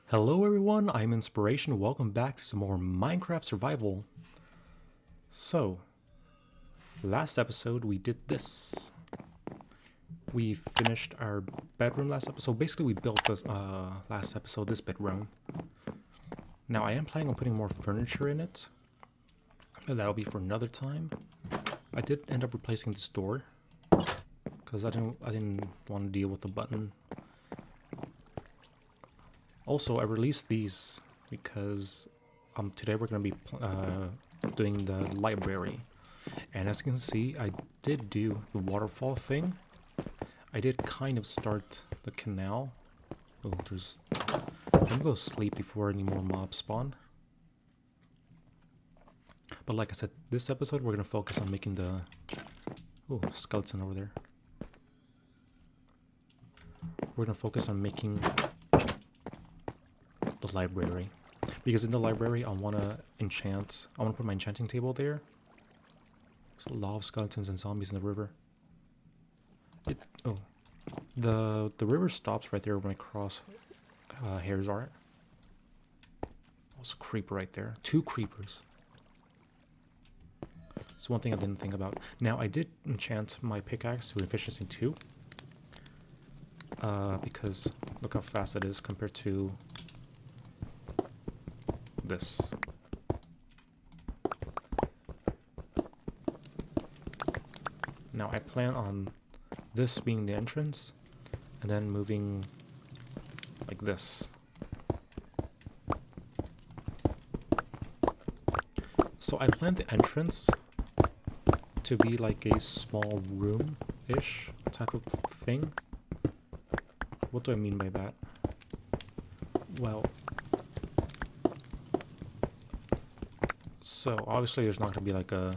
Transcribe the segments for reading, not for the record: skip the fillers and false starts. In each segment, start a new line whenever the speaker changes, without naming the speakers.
Hello everyone, I'm Inspiration. Welcome back to some more Minecraft survival. So, last episode we did this. We finished our bedroom last episode. Basically we built this last episode, this bedroom. Now I am planning on putting more furniture in it. That'll be for another time. I did end up replacing this door because I didn't want to deal with the button. Also, I released these because today we're going to be doing the library. And as you can see, I did do the waterfall thing. I did kind of start the canal. Oh, I'm going to go sleep before any more mobs spawn. But like I said, this episode we're going to focus on making the... Oh, skeleton over there. We're going to focus on making the library, because in the library I want to put my enchanting table there. There's a lot of skeletons and zombies in the river. The river stops right there when I cross Hare's Art. Also a creeper right there. 2 creepers. It's one thing I didn't think about. Now I did enchant my pickaxe to efficiency 2. Because look how fast it is compared to this. Now I plan on this being the entrance and then moving like this. So I planned the entrance to be like a small room-ish type of thing. What do I mean by that? Well, so obviously there's not going to be like a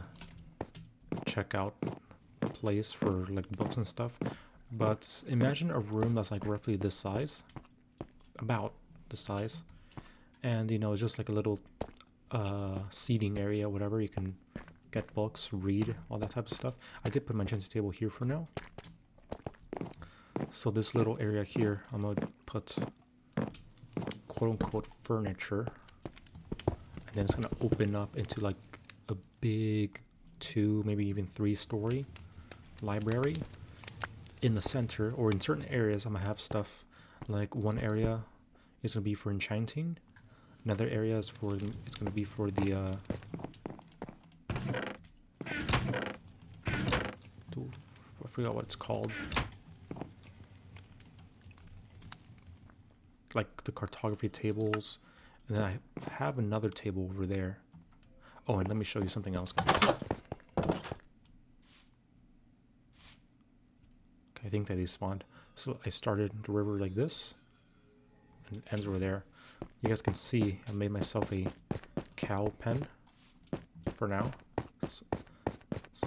checkout place for like books and stuff, but imagine a room that's like roughly this size, about the size, and you know, just like a little seating area, whatever. You can get books, read, all that type of stuff. I did put my enchanting table here for now. So this little area here, I'm gonna put quote-unquote furniture, and then it's gonna open up into like a big 2, maybe even 3-story library. In the center, or in certain areas, I'm gonna have stuff like one area is gonna be for enchanting, another area is gonna be for the I forgot what it's called. Like the cartography tables, and then I have another table over there. Oh, and let me show you something else, guys. Okay, I think that they spawned. So I started the river like this, and it ends over there. You guys can see I made myself a cow pen for now. So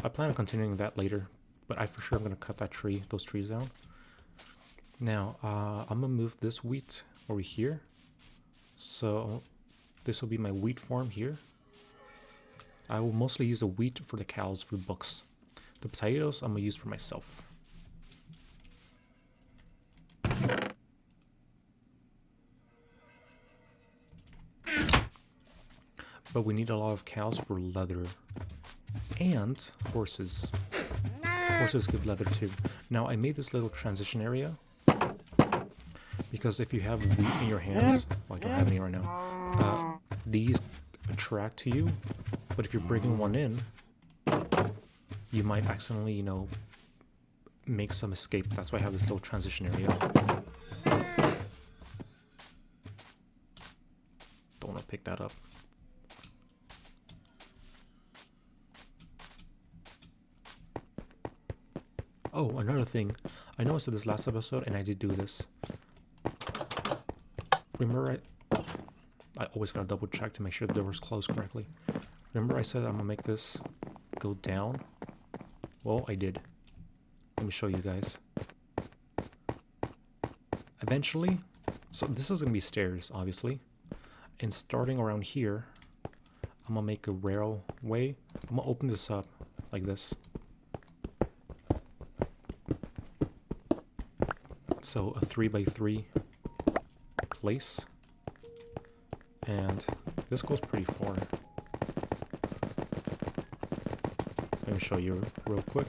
I plan on continuing that later, but I for sure am going to cut those trees down. Now, I'm going to move this wheat over here. So this will be my wheat farm here. I will mostly use the wheat for the cows for the books. The potatoes I'm going to use for myself. But we need a lot of cows for leather. And horses. Horses give leather too. Now I made this little transition area, because if you have wheat in your hands, well, I don't have any right now, these attract to you, but if you're bringing one in, you might accidentally, you know, make some escape. That's why I have this little transition area. Don't want to pick that up. Oh, another thing. I know I said this last episode, and I did do this. Remember, I always gotta double check to make sure the door was closed correctly. Remember I said I'm gonna make this go down? Well, I did. Let me show you guys. Eventually, so this is gonna be stairs, obviously. And starting around here, I'm gonna make a railway. I'm gonna open this up like this. So a 3x3 place, and this goes pretty far. Let me show you real quick.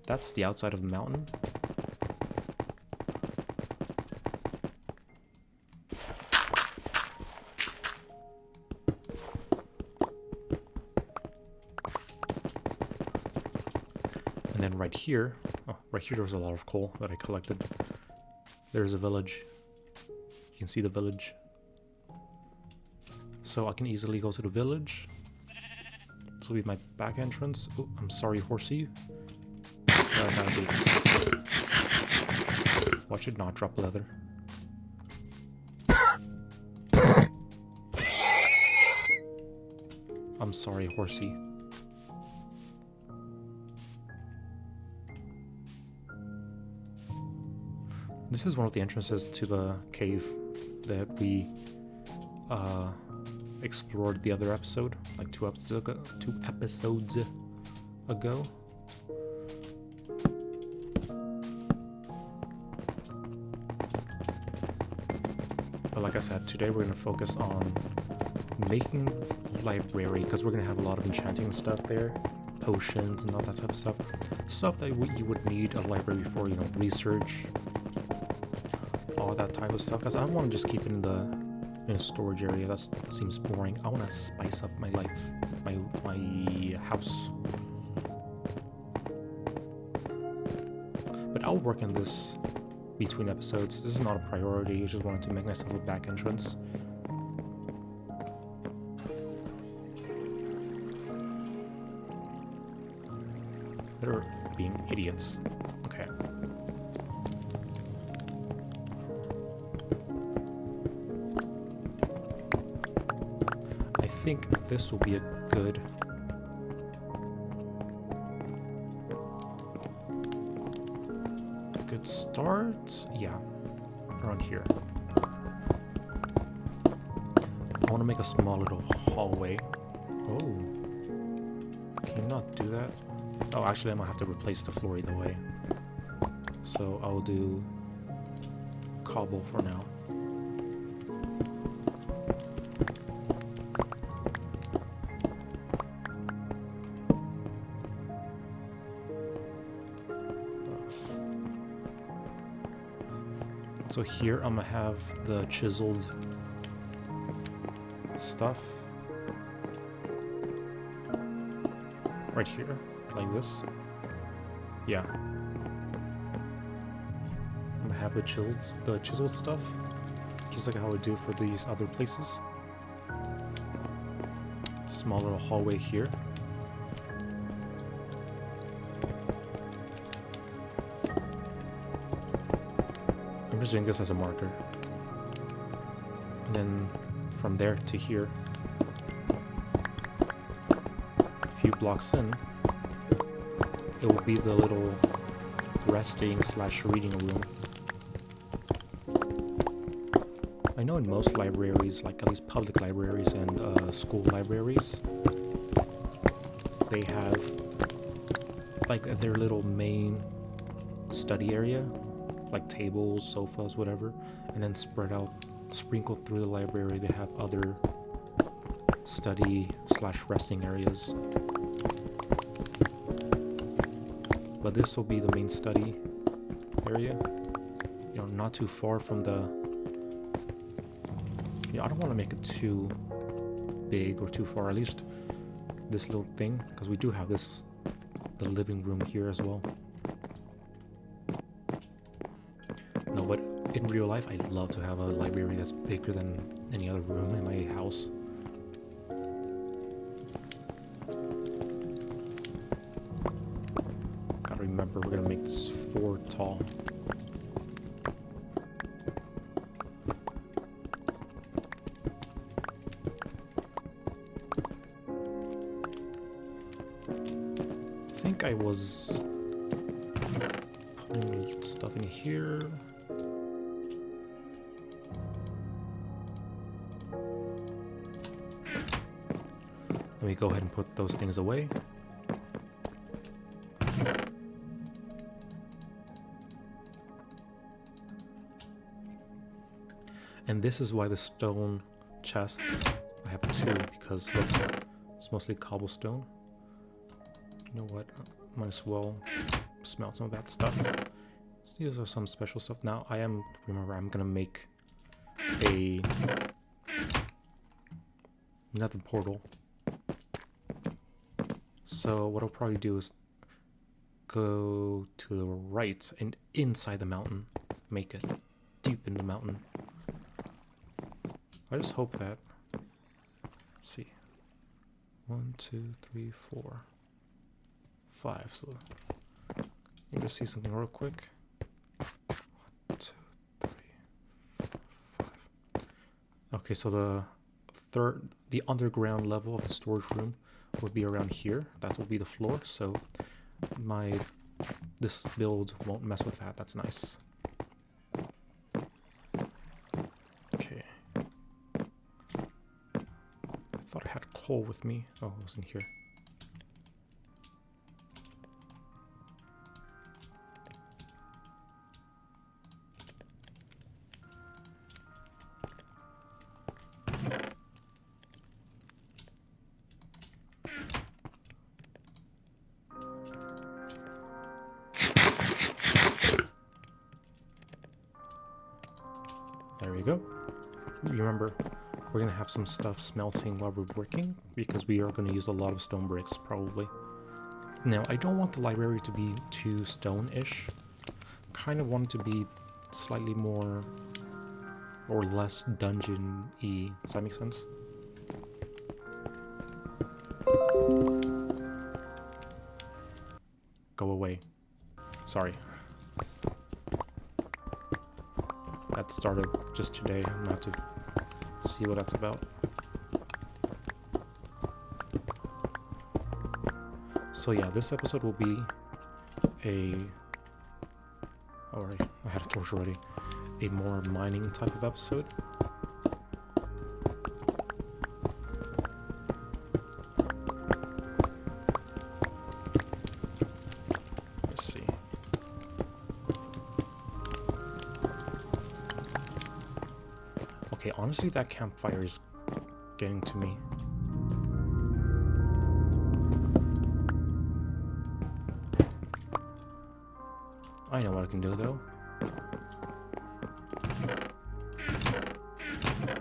That's the outside of the mountain. And then right here, there was a lot of coal that I collected. There's a village. You can see the village. So I can easily go to the village. This will be my back entrance. Oh, I'm sorry, horsey. Watch it not drop leather. I'm sorry, horsey. This is one of the entrances to the cave that we explored the other episode, like 2 episodes ago. But like I said, today we're going to focus on making a library, because we're going to have a lot of enchanting stuff there, potions and all that type of stuff. Stuff that you would need a library for, you know, research, all that type of stuff, because I don't want to just keep it in a storage area. That seems boring. I want to spice up my life, my house. But I'll work on this between episodes. This is not a priority. I just wanted to make myself a back entrance. They're being idiots. Okay. I think this will be a good start. Yeah, around here. I want to make a small little hallway. Oh, can you not do that? Oh, actually, I might have to replace the floor either way. So I'll do cobble for now. So here I'm gonna have the chiseled stuff right here, like this. Yeah. I'm gonna have the chiseled stuff, just like how I do for these other places. Small little hallway here. I'm just doing this as a marker. And then from there to here, a few blocks in, it will be the little resting / reading room. I know in most libraries, like at least public libraries and school libraries, they have like their little main study area, like tables, sofas, whatever, and then spread out, sprinkled through the library, they have other study / resting areas. But this will be the main study area, you know, not too far from the, you know, I don't want to make it too big or too far, at least this little thing, because we do have this, the living room here as well. No, but in real life, I'd love to have a library that's bigger than any other room in my house. Gotta remember, we're gonna make this 4 tall. I think I was putting stuff in here. Let me go ahead and put those things away. And this is why the stone chests, I have 2, because look, it's mostly cobblestone. You know what, might as well smelt some of that stuff. So these are some special stuff. Now remember, I'm gonna make another portal. So what I'll probably do is go to the right and inside the mountain, make it deep in the mountain. I just hope that. Let's see, 1, 2, 3, 4, 5. So you just see something real quick. 1, 2, 3, 4, 5. Okay, so the underground level of the storage room will be around here. That will be the floor. So this build won't mess with that. That's nice. Okay. I thought I had coal with me. Oh, it was in here. There we go. Remember, we're going to have some stuff smelting while we're working, because we are going to use a lot of stone bricks, probably. Now, I don't want the library to be too stone-ish. Kind of want it to be slightly more or less dungeon-y. Does that make sense? Go away. Sorry. That started just today. I'm gonna have to see what that's about. So yeah, this episode will be I had a torch already. A more mining type of episode. Let's see. Okay, honestly, that campfire is getting to me. I know what I can do, though.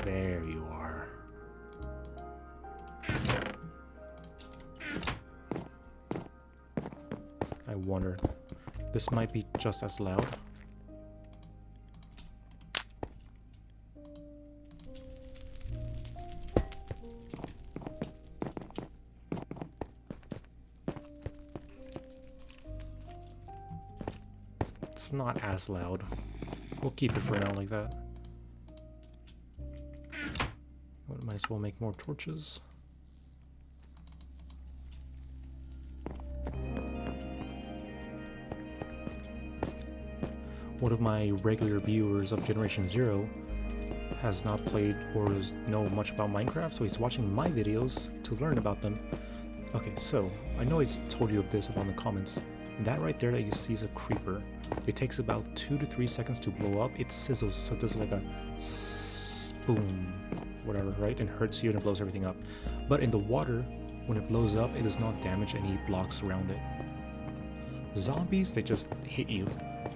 There you are. I wondered. This might be just as loud. It's not as loud. We'll keep it for now like that. Might as well make more torches. One of my regular viewers of Generation Zero has not played or know much about Minecraft, so he's watching my videos to learn about them. Okay, so I know I told you of this about the comments. That right there that you see is a creeper. It takes about 2 to 3 seconds to blow up. It sizzles, so it does like a boom, whatever, right? And hurts you and it blows everything up. But in the water, when it blows up, it does not damage any blocks around it. Zombies, they just hit you.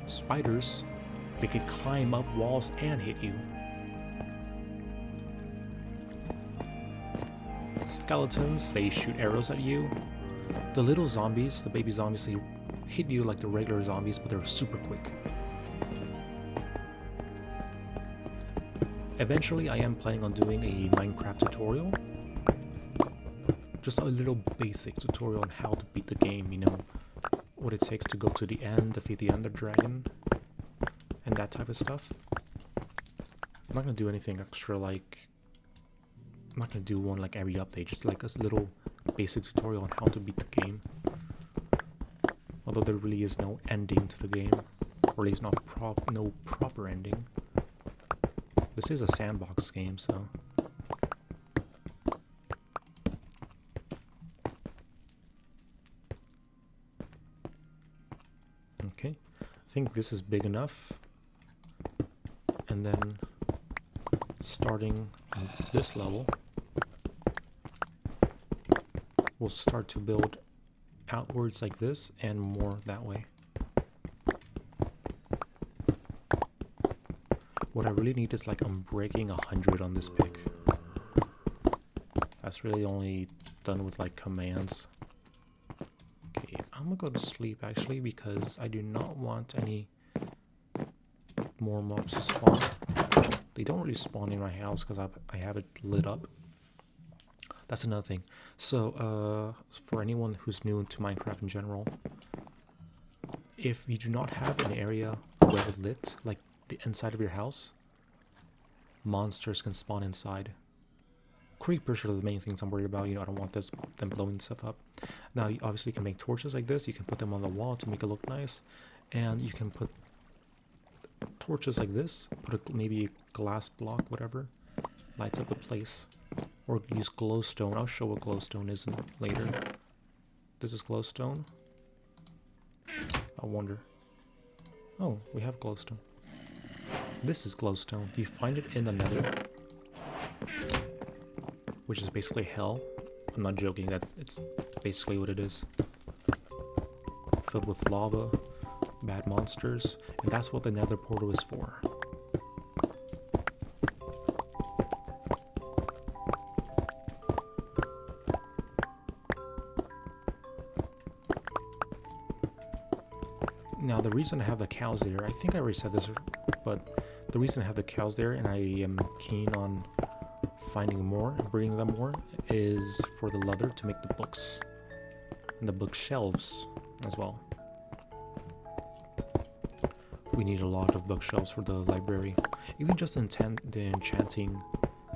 Spiders, they can climb up walls and hit you. Skeletons, they shoot arrows at you. The little zombies, the baby zombies, they hit you like the regular zombies, but they're super quick. Eventually, I am planning on doing a Minecraft tutorial. Just a little basic tutorial on how to beat the game, you know, what it takes to go to the end, defeat the Ender Dragon, and that type of stuff. I'm not gonna do anything extra like... I'm not gonna do one like every update, just like a little basic tutorial on how to beat the game. Although there really is no ending to the game, or at least no proper ending. This is a sandbox game, so... Okay, I think this is big enough. And then starting on this level, we'll start to build outwards like this and more that way. What I really need is like I'm breaking 100 on this pick. That's really only done with like commands. Okay, I'm gonna go to sleep actually because I do not want any more mobs to spawn. They don't really spawn in my house because I have it lit up. That's another thing. So for anyone who's new to Minecraft in general, if you do not have an area well lit, like the inside of your house, monsters can spawn inside. Creepers are the main things I'm worried about. You know, I don't want them blowing stuff up. Now, you obviously can make torches like this. You can put them on the wall to make it look nice. And you can put torches like this. Put maybe a glass block, whatever. Lights up the place. Or use glowstone. I'll show what glowstone is later. This is glowstone. I wonder. Oh, we have glowstone. This is glowstone. You find it in the nether, which is basically hell. I'm not joking, that it's basically what it is. Filled with lava, bad monsters, and that's what the nether portal is for. Now the reason I have the cows there, I think I already said this, but the reason I have the cows there and I am keen on finding more and breeding them more is for the leather to make the books and the bookshelves as well. We need a lot of bookshelves for the library. Even just the enchanting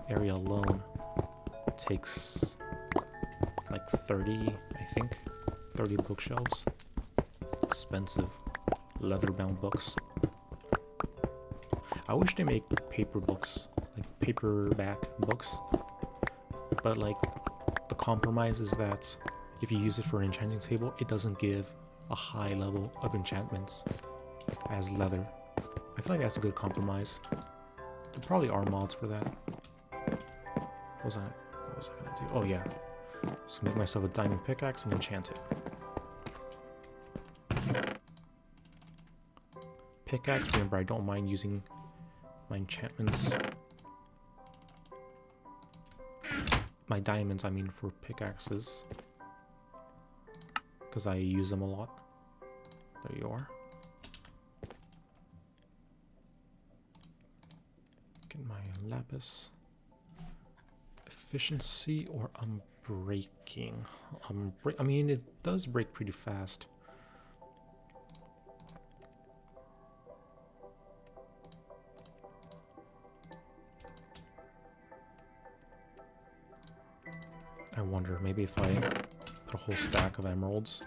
area alone takes like 30, I think, 30 bookshelves. Expensive leather-bound books. I wish they make paper books, like paperback books, but like the compromise is that if you use it for an enchanting table, it doesn't give a high level of enchantments as leather. I feel like that's a good compromise. There probably are mods for that. What was I gonna do? Oh yeah, so make myself a diamond pickaxe and enchant it. Pickaxe, remember I don't mind using my enchantments, my diamonds I mean, for pickaxes, because I use them a lot. There you are. Get my lapis. Efficiency or unbreaking? I mean, it does break pretty fast. I wonder, maybe if I put a whole stack of emeralds.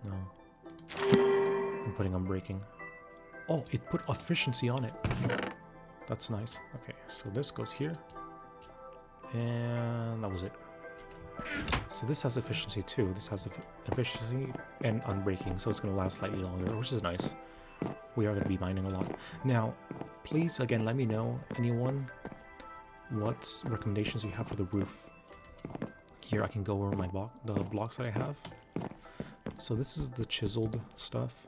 No. I'm putting unbreaking. Oh, it put efficiency on it. That's nice. Okay, so this goes here. And that was it. So this has efficiency too. This has efficiency and unbreaking, so it's going to last slightly longer, which is nice. We are going to be mining a lot. Now, please, again, let me know, anyone, what recommendations you have for the roof. Here I can go over the blocks that I have. So this is the chiseled stuff.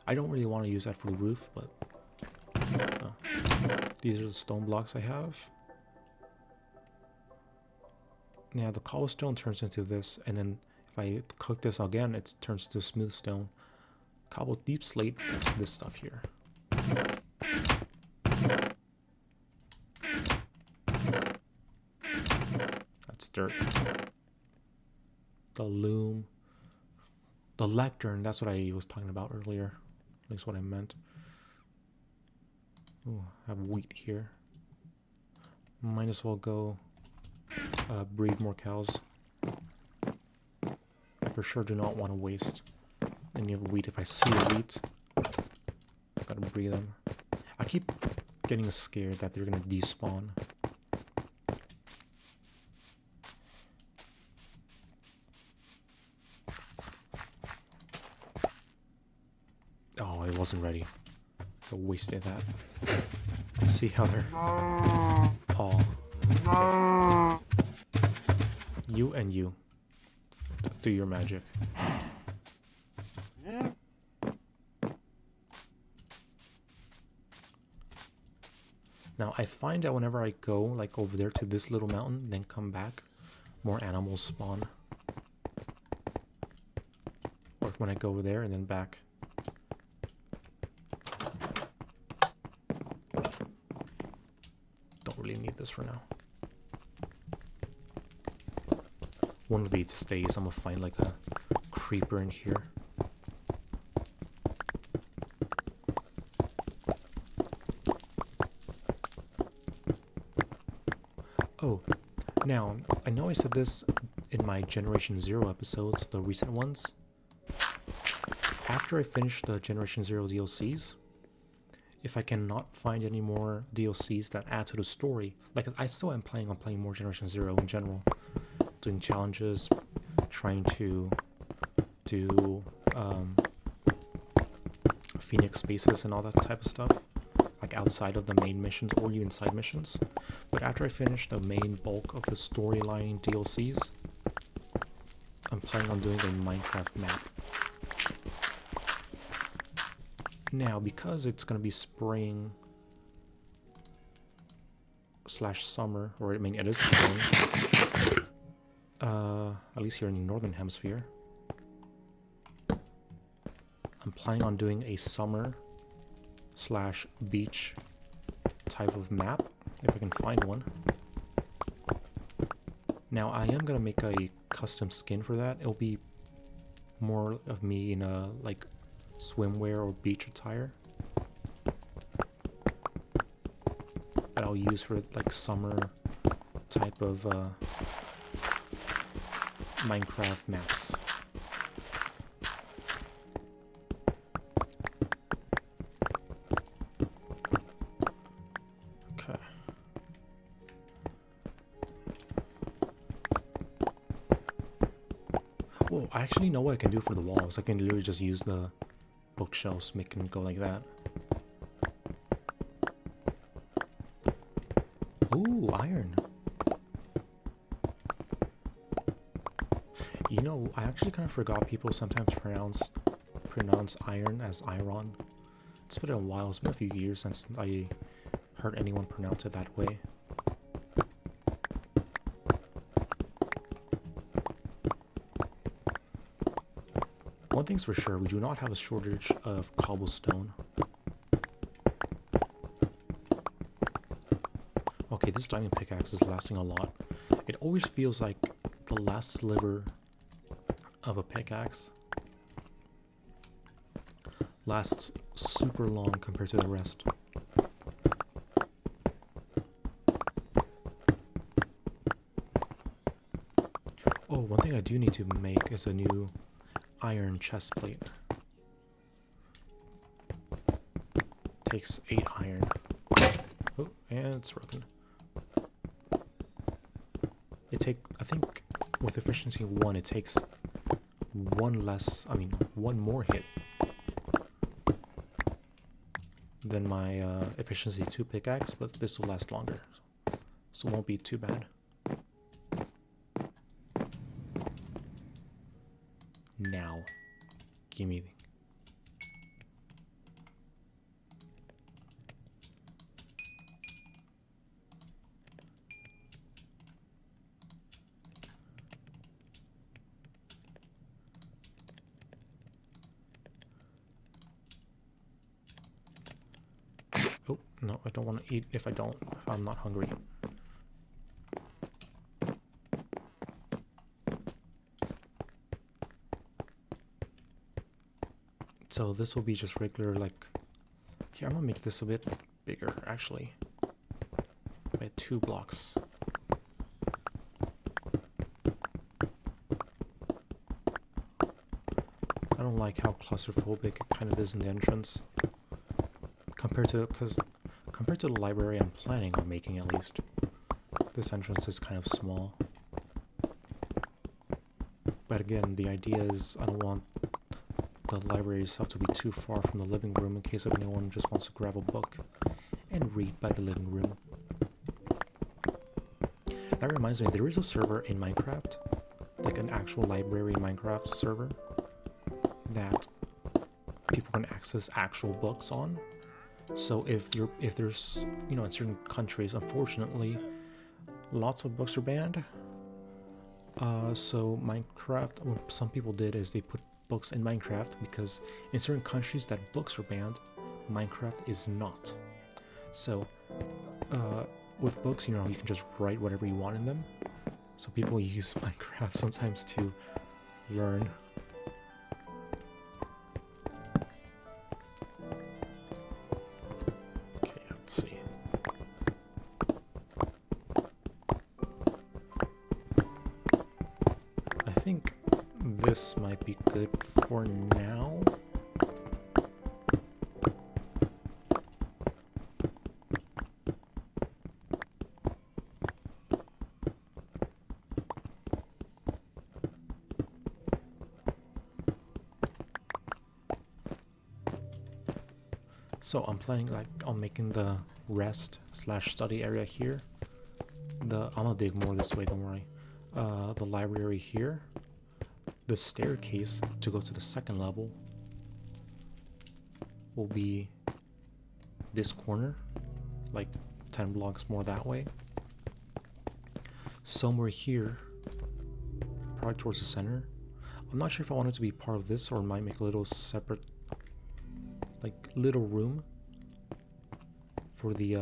I don't really want to use that for the roof, but these are the stone blocks I have. Now the cobblestone turns into this, and then if I cook this again, it turns into smooth stone. Cobble deep slate, that's this stuff here. That's dirt. The loom. The lectern, that's what I was talking about earlier. At least what I meant. Oh, I have wheat here. Might as well go breed more cows. I for sure do not want to waste any of wheat. If I see wheat, I gotta breed them. I keep getting scared that they're gonna despawn. Oh, I wasn't ready. I wasted that. See how they're all... Okay. You and you. Do your magic. Now, I find that whenever I go, like, over there to this little mountain, then come back, more animals spawn. Or when I go over there and then back. Don't really need this for now. One would be to stay, so I'm gonna find, like, a creeper in here. Oh, now, I know I said this in my Generation Zero episodes, the recent ones. After I finish the Generation Zero DLCs, if I cannot find any more DLCs that add to the story, like, I still am planning on playing more Generation Zero in general, doing challenges, trying to do Phoenix spaces and all that type of stuff, like outside of the main missions or even side missions. But after I finish the main bulk of the storyline DLCs, I'm planning on doing a Minecraft map. Now, because it's going to be spring / summer, or I mean it is spring, at least here in the northern hemisphere, I'm planning on doing a summer / beach type of map, if I can find one. Now, I am going to make a custom skin for that. It'll be more of me in a, like, swimwear or beach attire that I'll use for, like, summer type of Minecraft maps. Okay. Whoa, I actually know what I can do for the walls. I can literally just use the bookshelves, make them go like that. Ooh, iron. You know, I actually kind of forgot people sometimes pronounce iron as iron. It's been a while. It's been a few years since I heard anyone pronounce it that way. One thing's for sure, we do not have a shortage of cobblestone. Okay, this diamond pickaxe is lasting a lot. It always feels like the last sliver of a pickaxe lasts super long compared to the rest. Oh, one thing I do need to make is a new iron chest plate. Takes 8 iron. Oh, and it's broken. I think with efficiency 1, it takes one more hit than my efficiency 2 pickaxe, but this will last longer, so it won't be too bad. Now, gimme. Oh, no, I don't want to eat if I'm not hungry. So this will be just regular, like, here, I'm gonna make this a bit bigger, actually, by 2 blocks. I don't like how claustrophobic it kind of is in the entrance, compared to the library I'm planning on making, at least. This entrance is kind of small. But again, the idea is I don't want the library itself to be too far from the living room in case if anyone just wants to grab a book and read by the living room. That reminds me, there is a server in Minecraft, like an actual library Minecraft server, that people can access actual books on. So if there's, you know, in certain countries, unfortunately, lots of books are banned. So Minecraft, what some people did is they put books in Minecraft because in certain countries that books are banned, Minecraft is not. So with books, you know, you can just write whatever you want in them. So people use Minecraft sometimes to learn. Okay, let's see. I think this might be good for now. So I'm planning like on making the rest/study area here. I'm gonna dig more this way, don't worry. The library here. The staircase to go to the second level will be this corner, like 10 blocks more that way. Somewhere here, probably towards the center. I'm not sure if I want it to be part of this or I might make a little separate, like little room for the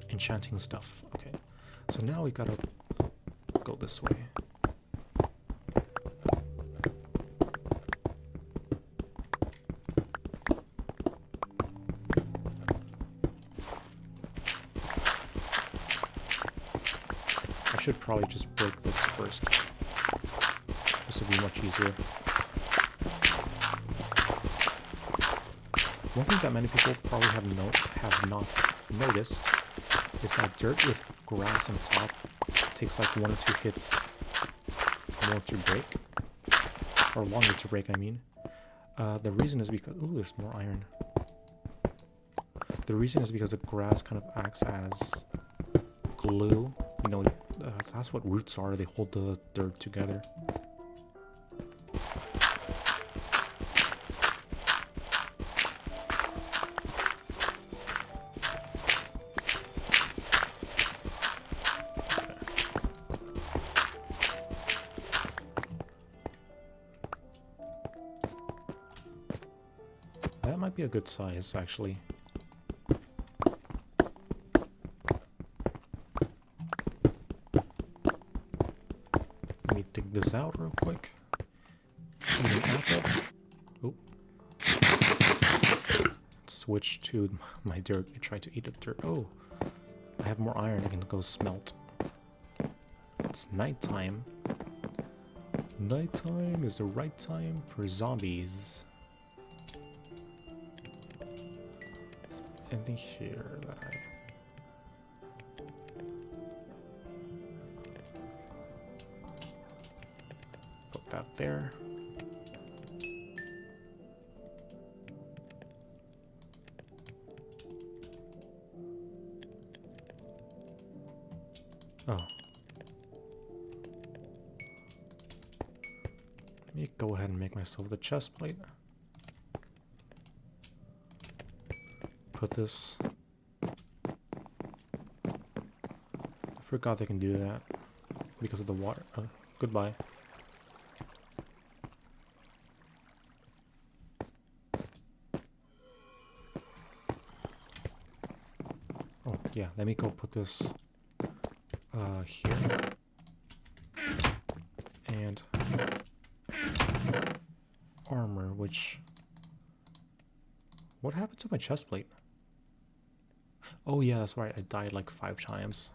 enchanting stuff. Okay, so now we gotta go this way. I should probably just break this first. This will be much easier. One thing that many people probably have not noticed is that dirt with grass on top takes like 1 or 2 hits more to break, or longer to break, I mean. The reason is because there's more iron. The reason is because the grass kind of acts as glue. You know, that's what roots are. They hold the dirt together. That might be a good size, actually. Let me dig this out real quick. Eat an apple. Oh. Switch to my dirt and try to eat the dirt. Oh, I have more iron. I can go smelt. It's nighttime. Nighttime is the right time for zombies. Anything here that I... Put that there. Oh. Let me go ahead and make myself the chest plate. Put this. I forgot they can do that because of the water. Goodbye. Oh, yeah, let me go put this here. And armor, which... What happened to my chest plate? Oh yeah, that's right, I died like 5 times.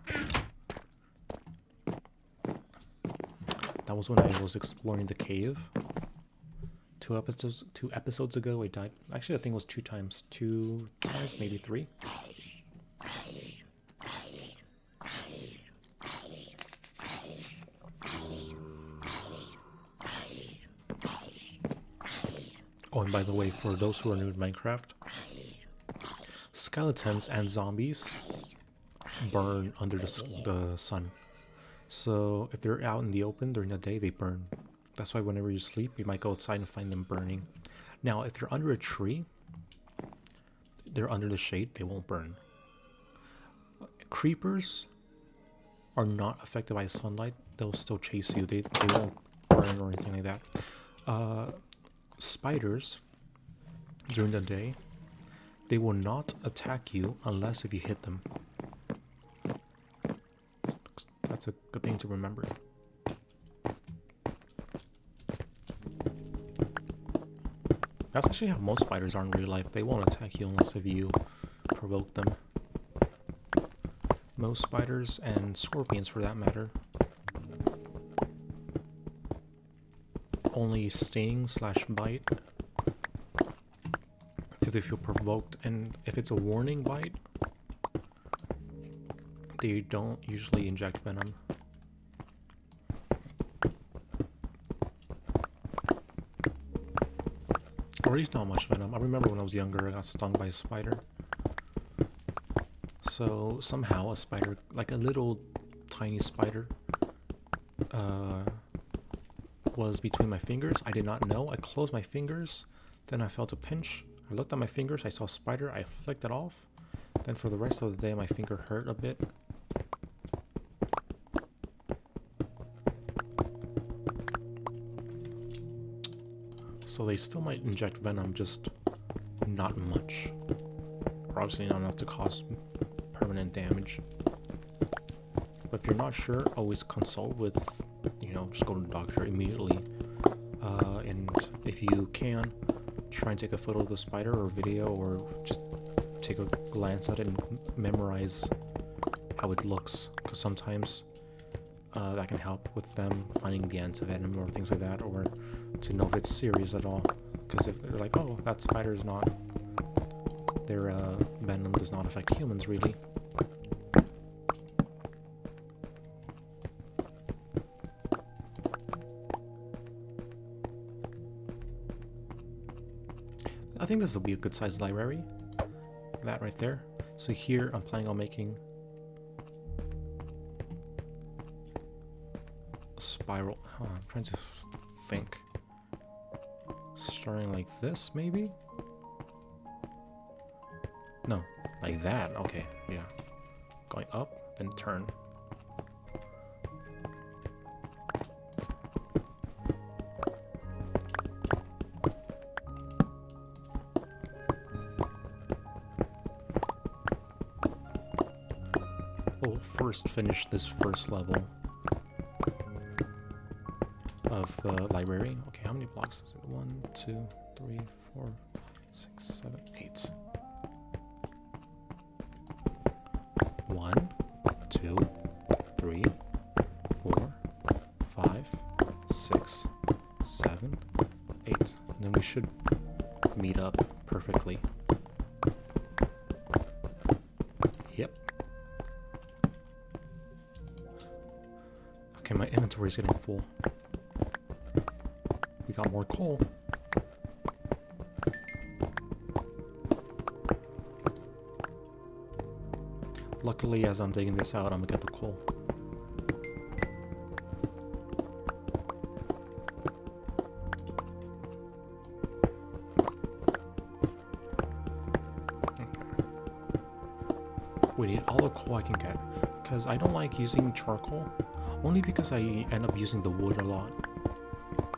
That was when I was exploring the cave. 2 episodes ago, I died. Actually, I think it was 2 times. 2 times, maybe 3. Oh, and by the way, for those who are new to Minecraft, skeletons and zombies burn under the sun. So if they're out in the open during the day, they burn. That's why whenever you sleep, you might go outside and find them burning. Now, if they're under a tree, they're under the shade, they won't burn. Creepers are not affected by sunlight. They'll still chase you. They won't burn or anything like that. Spiders, during the day, they will not attack you unless if you hit them. That's a good thing to remember. That's actually how most spiders are in real life. They won't attack you unless if you provoke them. Most spiders and scorpions, for that matter, only sting/bite if they feel provoked, and if it's a warning bite, they don't usually inject venom. Or at least not much venom. I remember when I was younger, I got stung by a spider. So somehow a spider, like a little tiny spider, was between my fingers. I did not know. I closed my fingers, then I felt a pinch. I looked at my fingers, I saw a spider, I flicked it off. Then for the rest of the day, my finger hurt a bit. So they still might inject venom, just not much. Or obviously not enough to cause permanent damage. But if you're not sure, always consult with, just go to the doctor immediately. And if you can, try and take a photo of the spider or video, or just take a glance at it and memorize how it looks. Because sometimes that can help with them finding the antivenom or things like that, or to know if it's serious at all. Because if they're like, oh, that spider is not, their venom does not affect humans really. I think this will be a good sized library. That right there. So here I'm planning on making a spiral. I'm trying to think. Starting like this, maybe? No, like that. Okay, yeah. Going up, then turn. We'll first finish this first level of the library. Okay, how many blocks is it? 1, 2, 3, 4, 6, 7, 8. 1, 2, 3, 4, 5, 6, 7, 8. And then we should meet up perfectly. Yep. Okay, my inventory is getting full. We got more coal. Luckily, as I'm digging this out, I'm gonna get the coal. Okay. We need all the coal I can get, because I don't like using charcoal, only because I end up using the wood a lot.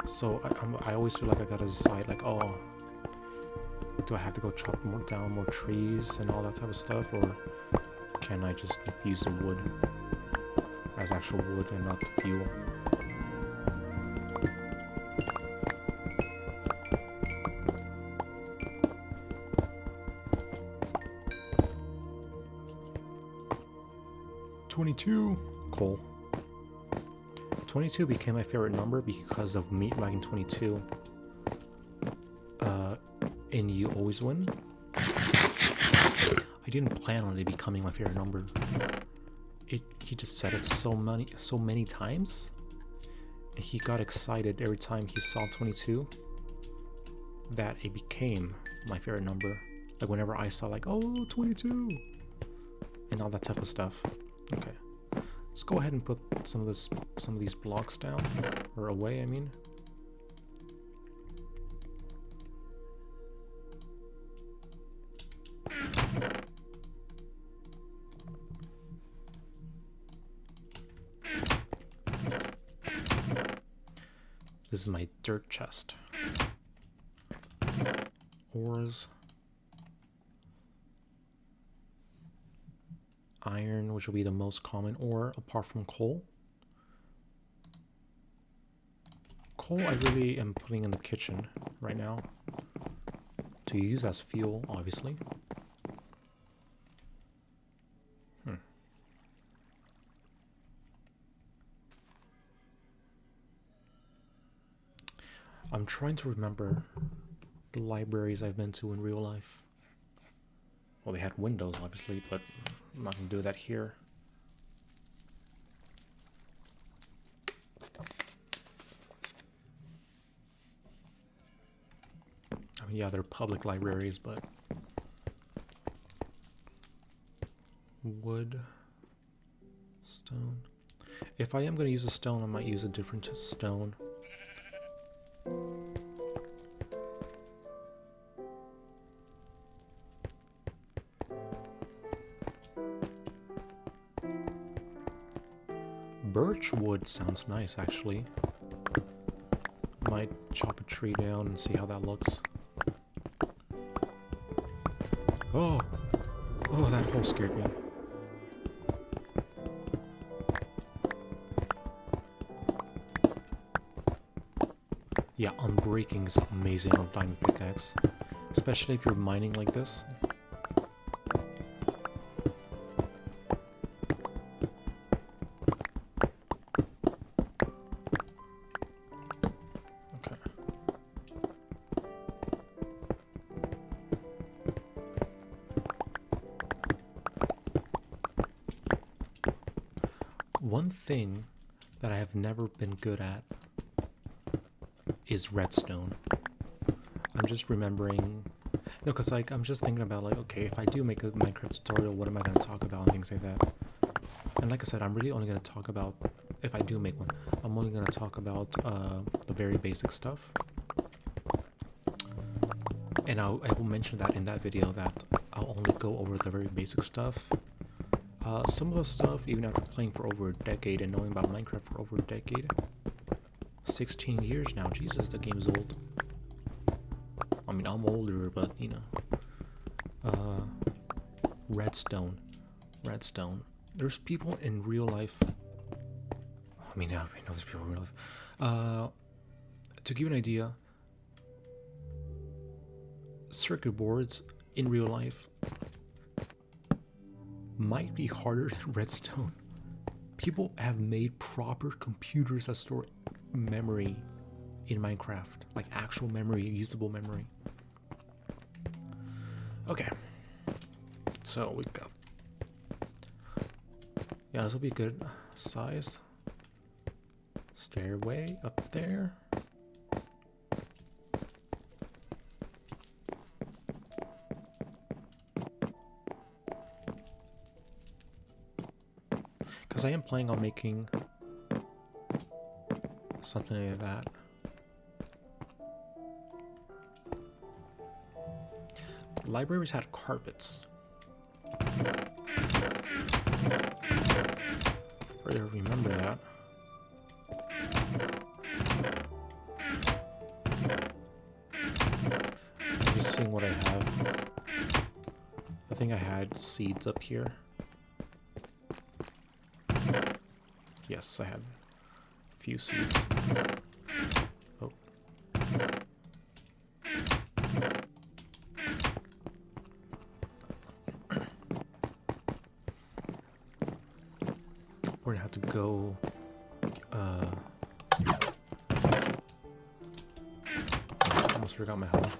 So I always feel like I gotta decide, like, oh, do I have to go chop down more trees and all that type of stuff, or can I just use the wood as actual wood and not fuel? $22 coal. 22 became my favorite number because of Meat Wagon 22. And You Always Win. I didn't plan on it becoming my favorite number. He just said it so many times, and he got excited every time he saw 22 that it became my favorite number. Like whenever I saw like, oh, 22 and all that type of stuff. Okay, let's go ahead and put some of these blocks down, or away, I mean. This is my dirt chest. Ores. Iron, which will be the most common ore apart from coal. Coal I really am putting in the kitchen right now to use as fuel, obviously. I'm trying to remember the libraries I've been to in real life. Well, they had windows, obviously, but I'm not going to do that here. I mean, yeah, they're public libraries, but... Wood. Stone. If I am going to use a stone, I might use a different stone. Birch wood sounds nice, actually. Might chop a tree down and see how that looks. Oh! Oh, that hole scared me. Yeah, unbreaking is amazing on diamond pickaxe. Especially if you're mining like this. One thing that I have never been good at is redstone. I'm just remembering... No, because like, I'm just thinking about like, okay, if I do make a Minecraft tutorial, what am I going to talk about and things like that. And like I said, I'm really only going to talk about, if I do make one, I'm only going to talk about the very basic stuff. And I will mention that in that video that I'll only go over the very basic stuff. Some of the stuff, even after playing for over a decade and knowing about Minecraft for over a decade, 16 years now, Jesus, the game's old. I mean, I'm older, but, you know. Redstone. There's people in real life. I mean, yeah, I know there's people in real life. To give you an idea, circuit boards in real life might be harder than redstone. People have made proper computers that store memory in Minecraft, like actual memory, usable memory. Okay, so we got, yeah, this will be a good size. Stairway up there. Because I am planning on making something like that. Libraries had carpets. I remember that. I'm just seeing what I have. I think I had seeds up here. Yes, I had a few seeds. Oh. We're gonna have to go, almost forgot my health.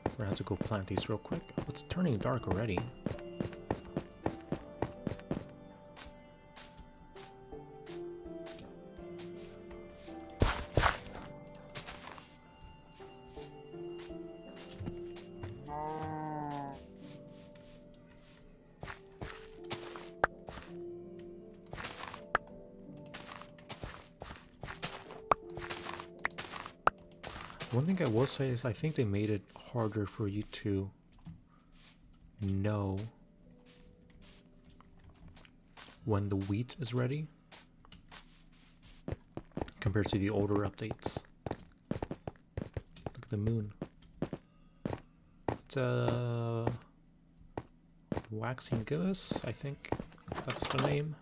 We're gonna have to go plant these real quick. Oh, it's turning dark already. One thing I will say is I think they made it harder for you to know when the wheat is ready compared to the older updates. Look at the moon. It's waxing gibbous, I think that's the name.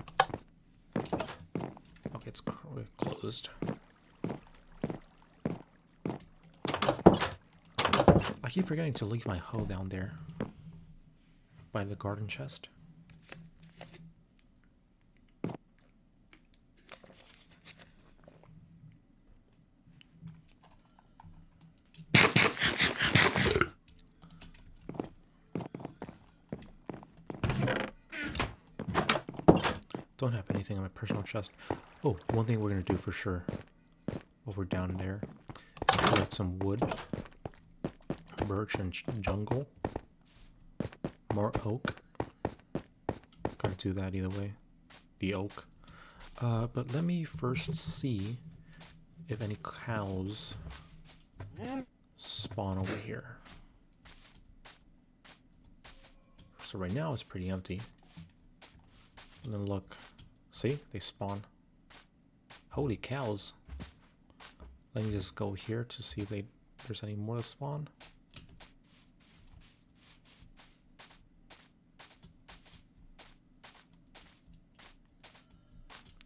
Okay, it's closed. I keep forgetting to leave my hoe down there by the garden chest. Don't have anything on my personal chest. Oh, one thing we're gonna do for sure while we're down there is collect some wood, birch and jungle, more oak. Gotta do that either way. The oak. But let me first see if any cows spawn over here. So right now it's pretty empty. And then look, see, they spawn. Holy cows. Let me just go here to see if there's any more to spawn.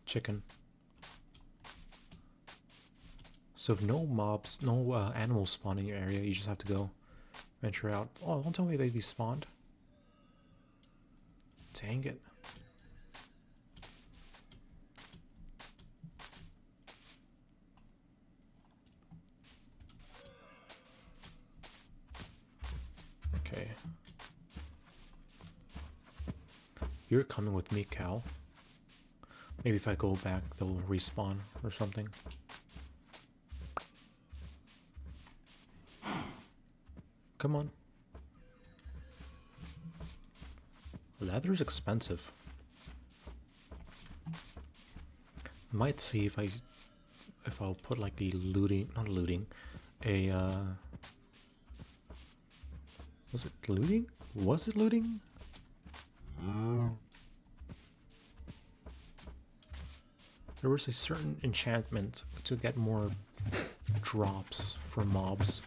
Chicken. So if no mobs, no animals spawn in your area, you just have to go venture out. Oh, don't tell me they despawned. Dang it. Okay. You're coming with me, cow. Maybe if I go back, they'll respawn or something. Come on. Leather's expensive. Might see if I'll put like a not looting, a was it looting? Was it looting? There was a certain enchantment to get more drops for mobs.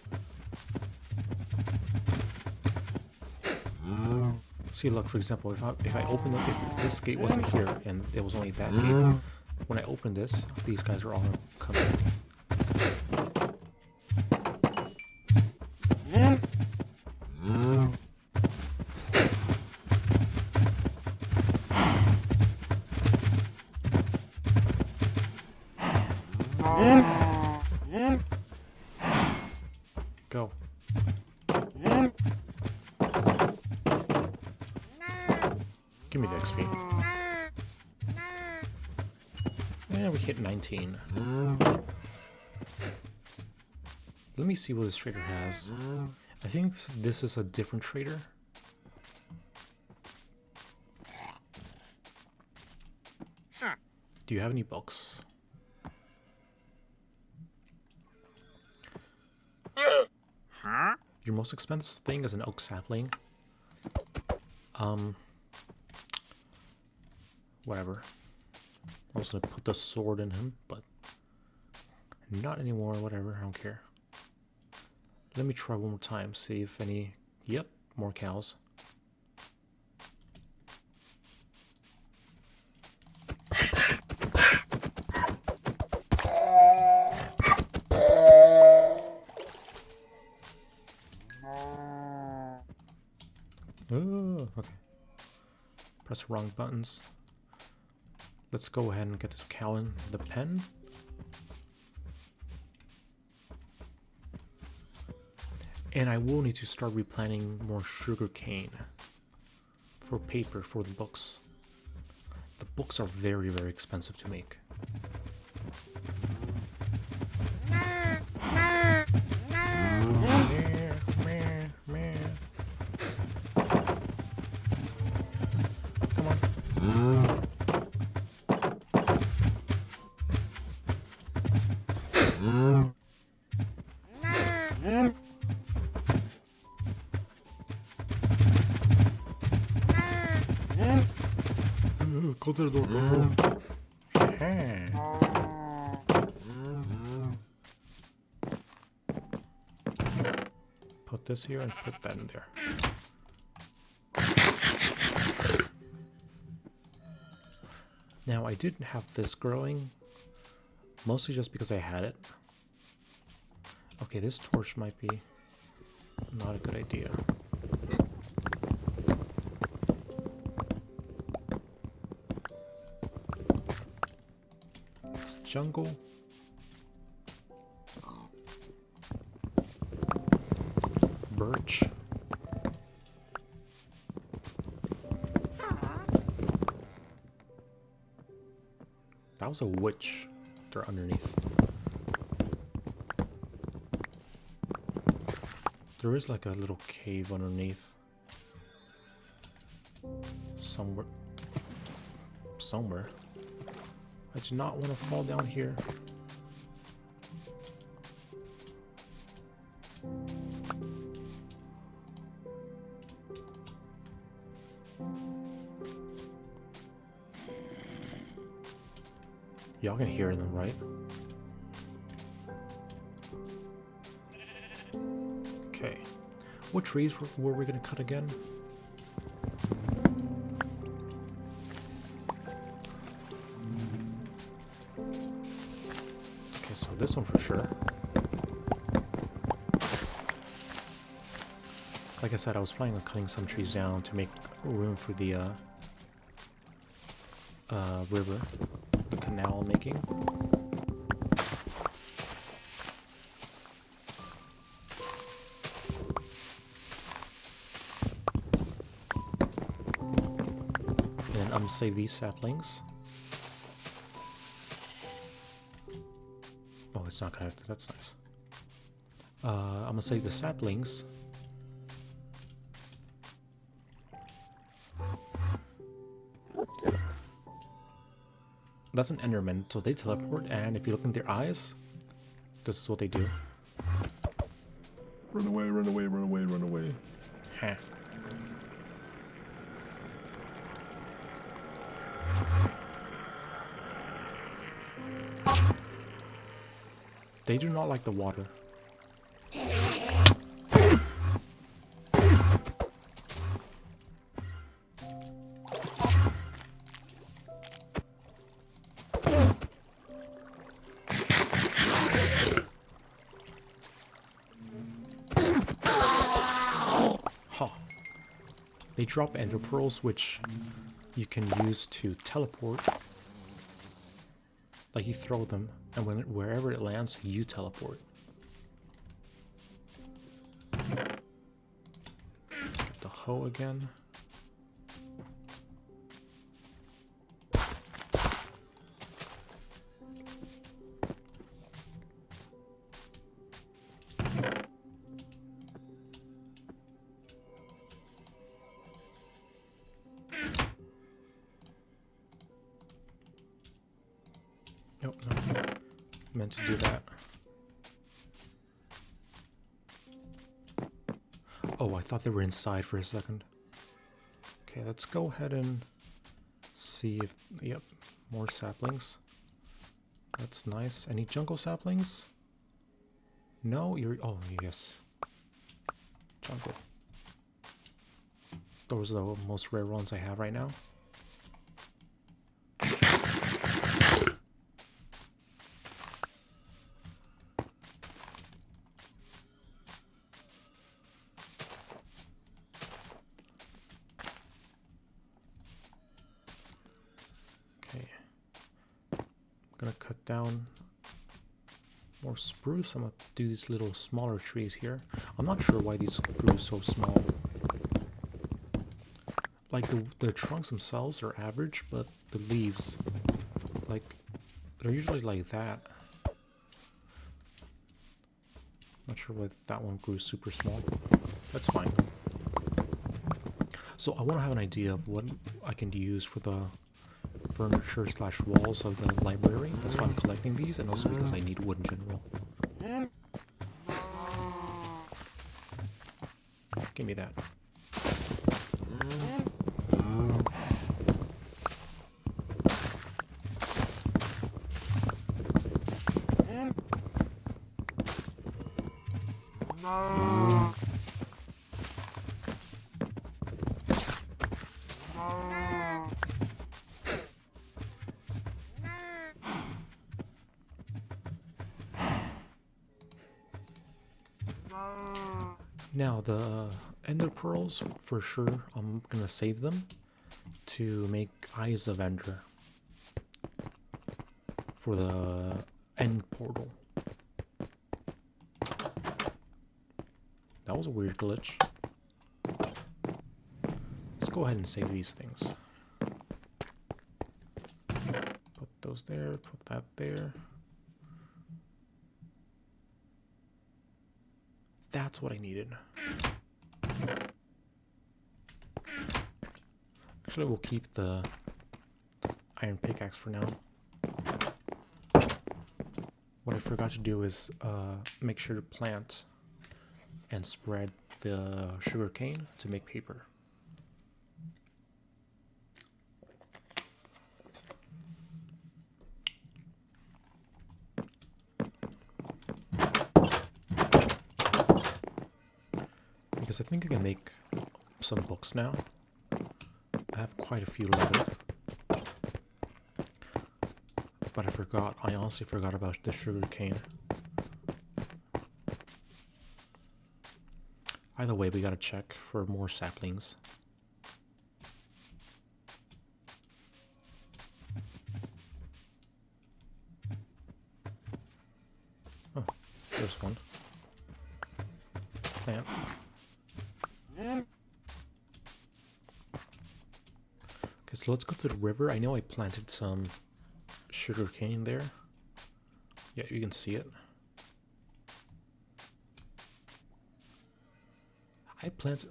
See, look, for example, if I open up, if this gate wasn't here and it was only that gate, when I open this, these guys are all coming. Go. Give me the XP. And we hit 19. Let me see what this trader has. I think this is a different trader. Do you have any books? Your most expensive thing is an oak sapling. Whatever. I was gonna put the sword in him, but not anymore. Whatever, I don't care. Let me try one more time, see if any... Yep, more cows. Oh, okay. Press the wrong buttons. Let's go ahead and get this cow in the pen. And I will need to start replanting more sugar cane for paper for the books. The books are very, very expensive to make. Come on. Go to the door. Put this here and put that in there. Now I didn't have this growing, mostly just because I had it. Okay, this torch might be not a good idea. This jungle. Birch. That was a witch. They're underneath. There is like a little cave underneath. Somewhere. I do not want to fall down here. Y'all can hear them, right? Okay. What trees were we gonna cut again? Okay, so this one for sure. Like I said, I was planning on cutting some trees down to make room for the river, the canal I'm making. And then I'm gonna save these saplings. Oh, it's not connected. That's nice. I'm gonna save the saplings. That's an Enderman, so they teleport, and if you look in their eyes, this is what they do. Run away, run away, run away, run away. Heh. They do not like the water. They drop ender pearls, which you can use to teleport. Like you throw them, and wherever it lands, you teleport. Get the hoe again. Nope, no. Meant to do that. Oh, I thought they were inside for a second. Okay, let's go ahead and see if... Yep, more saplings. That's nice. Any jungle saplings? No? You're... Oh, yes. Jungle. Those are the most rare ones I have right now. Gonna cut down more spruce. I'm gonna do these little smaller trees here. I'm not sure why these grew so small. Like the trunks themselves are average, but the leaves, like, they're usually like that. Not sure why that one grew super small. That's fine. So I want to have an idea of what I can use for the furniture slash walls of the library. That's why I'm collecting these, and also because I need wood in general. Give me that. Now the ender pearls, for sure, I'm gonna save them to make eyes of ender for the end portal. That was a weird glitch. Let's go ahead and save these things. Put those there, put that there. That's what I needed. Actually, we'll keep the iron pickaxe for now. What I forgot to do is make sure to plant and spread the sugar cane to make paper. Because I think I can make some books now. I have quite a few leather. But I honestly forgot about the sugar cane. Either way, we gotta check for more saplings. Oh, there's one. Plant. Okay, so let's go to the river. I know I planted some sugar cane there. Yeah, you can see it. I planted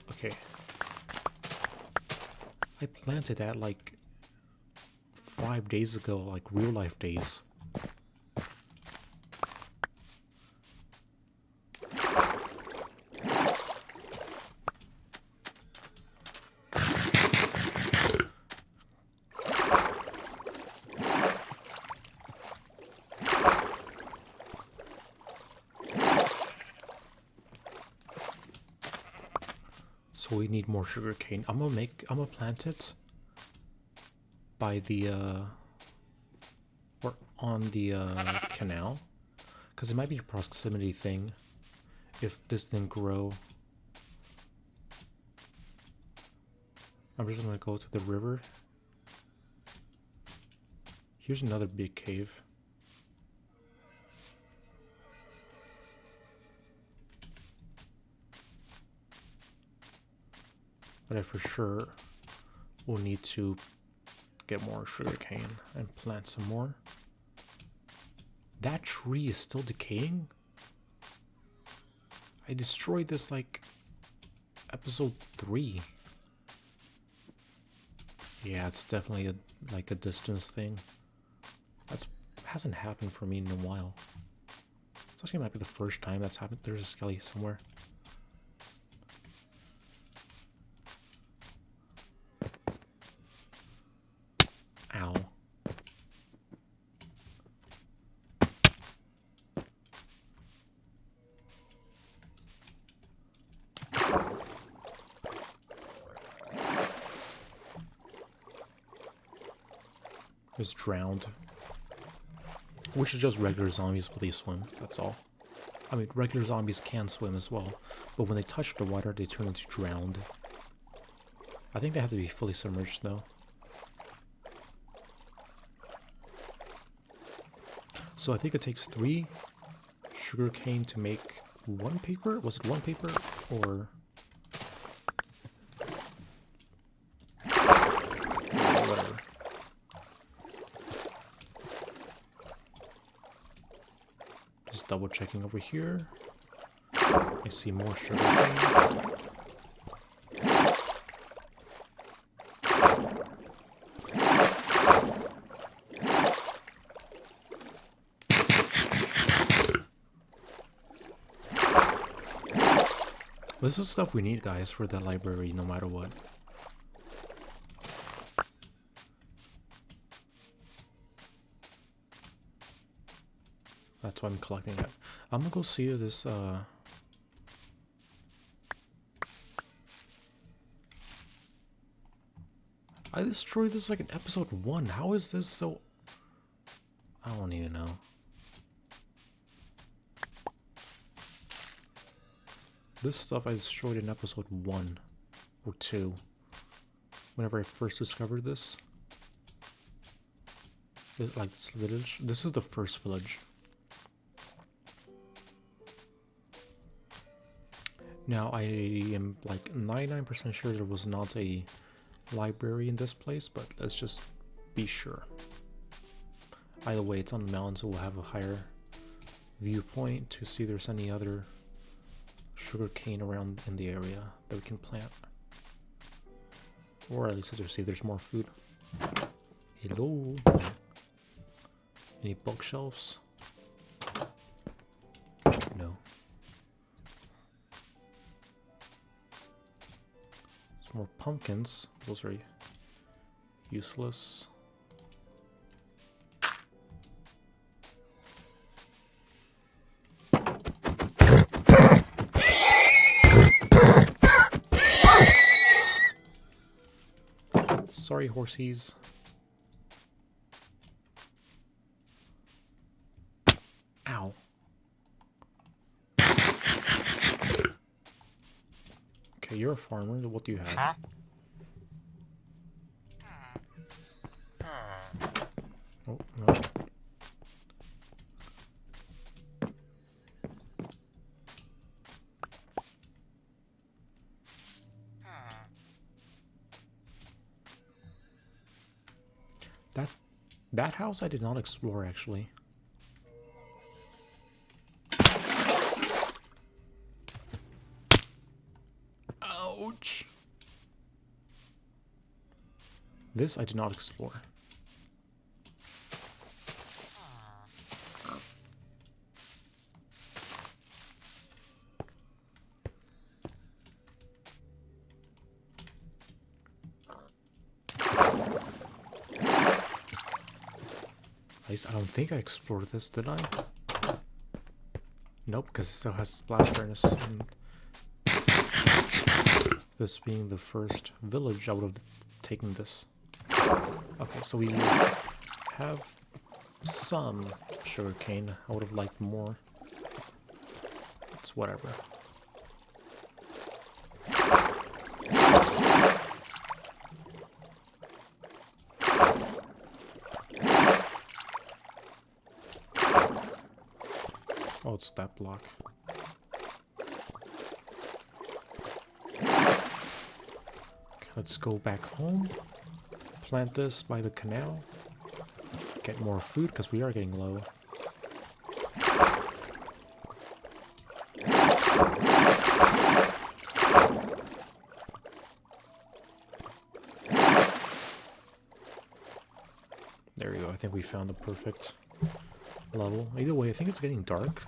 that like 5 days ago, like real life days. So we need more sugar cane. I'm gonna plant it by the or on the canal, because it might be a proximity thing if this didn't grow. I'm just gonna go to the river. Here's another big cave. But I for sure will need to get more sugarcane and plant some more. That tree is still decaying? I destroyed this like episode 3. Yeah, it's definitely like a distance thing. That hasn't happened for me in a while. This actually might be the first time that's happened. There's a skelly somewhere. Ow. Just drowned. Which is just regular zombies, but they swim. That's all. I mean, regular zombies can swim as well, but when they touch the water, they turn into drowned. I think they have to be fully submerged, though. So I think it takes 3 sugarcane to make 1 paper? Was it 1 paper? Or... whatever. Just double checking over here. I see more sugarcane. This is stuff we need, guys, for the library, no matter what. That's why I'm collecting it. I'm gonna go see this, I destroyed this like in episode 1. How is this so... I don't even know. This stuff I destroyed in episode 1 or 2. Whenever I first discovered this. Like this village. This is the first village. Now I am like 99% sure there was not a library in this place, but let's just be sure. Either way, it's on the mountain, so we'll have a higher viewpoint to see if there's any other sugar cane around in the area that we can plant. Or at least to see if there's more food. Hello. Any bookshelves? No. Some more pumpkins. Those are useless. Sorry, horsies. Ow. Okay, you're a farmer. What do you have? Oh, no. That house I did not explore, actually. Ouch. This I did not explore. At least I don't think I explored this, did I? Nope, because it still has blast furnace. And this being the first village, I would have taken this. Okay, so we have some sugarcane. I would have liked more. It's whatever. Oh, it's that block. Okay, let's go back home. Plant this by the canal. Get more food because we are getting low. There we go. I think we found the perfect level. Either way, I think it's getting dark.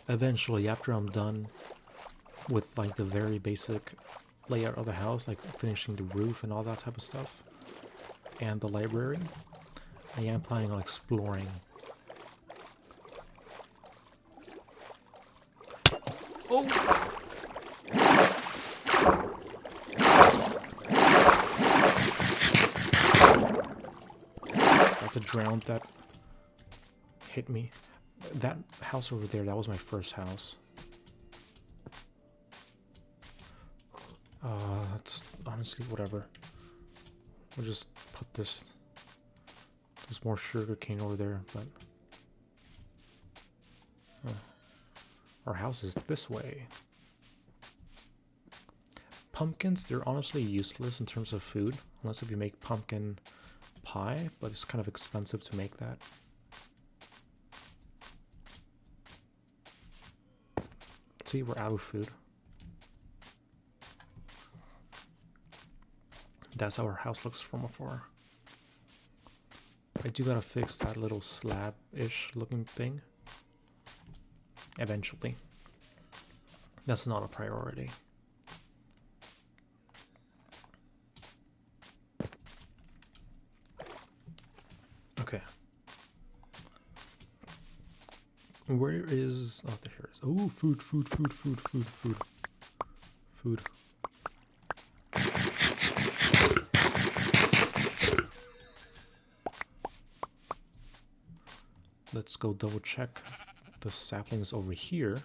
Eventually, after I'm done with like the very basic layout of the house, like finishing the roof and all that type of stuff, and the library, I am planning on exploring. Oh! That's a drown that hit me. That house over there, that was my first house. That's honestly whatever. We'll just put this. There's more sugar cane over there, but our house is this way. Pumpkins, they're honestly useless in terms of food, unless if you make pumpkin pie, but it's kind of expensive to make that. See, we're out of food. That's how our house looks from afar. I do gotta fix that little slab-ish looking thing. Eventually. That's not a priority. Okay. Where is... Oh, there it is. Oh, food. Food. Let's go double check the saplings over here.